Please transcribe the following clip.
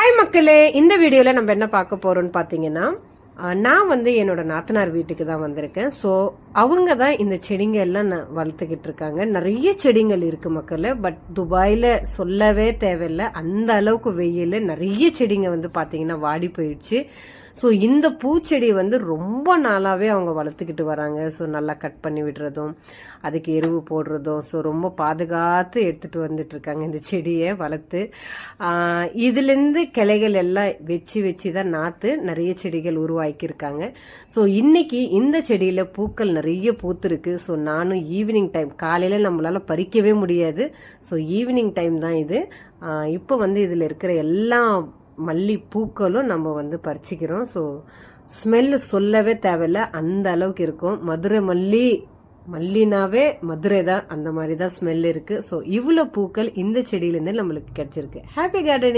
Hi மக்களே, இந்த வீடியோல நம்ம என்ன பார்க்க போறோம்னு பாத்தீங்கன்னா, நான் என்னோட நாத்தனார் வீட்டுக்கு தான் வந்திருக்கேன். ஸோ அவங்க தான் இந்த செடிங்க எல்லாம் வளர்த்துக்கிட்டு இருக்காங்க. நிறைய செடிகள் இருக்கு மக்களே. பட் துபாயில சொல்லவே தேவையில்லை, அந்த அளவுக்கு வெயில். நிறைய செடிங்க பாத்தீங்கன்னா வாடி போயிடுச்சு. ஸோ இந்த பூச்செடி ரொம்ப நாளாவே அவங்க வளர்த்துக்கிட்டு வராங்க. ஸோ நல்லா கட் பண்ணி விடுறதும், அதுக்கு எருவு போடுறதும், ஸோ ரொம்ப பாதுகாத்து எடுத்துட்டு வந்துட்டு இருக்காங்க இந்த செடியை வளர்த்து. இதுலேருந்து கிளைகள் எல்லாம் வச்சு தான் நாத்து நிறைய செடிகள் உருவாக்கியிருக்காங்க. ஸோ இன்னைக்கு இந்த செடியில பூக்கள் நிறைய பூத்துருக்கு. ஸோ நானும் ஈவினிங் டைம், காலையில நம்மளால பறிக்கவே முடியாது. ஸோ ஈவினிங் டைம் தான் இது. இப்போ இதில் இருக்கிற எல்லா மல்லி பூக்களும் நம்ம பறிச்சுக்கிறோம். ஸோ ஸ்மெல்லு சொல்லவே தேவையில்ல, அந்த அளவுக்கு இருக்கும். மதுரை மல்லினாவே மதுரை தான், அந்த மாதிரி தான் ஸ்மெல் இருக்கு. ஸோ இவ்வளோ பூக்கள் இந்த செடியிலேருந்து நம்மளுக்கு கிடைச்சிருக்கு. Happy gardening.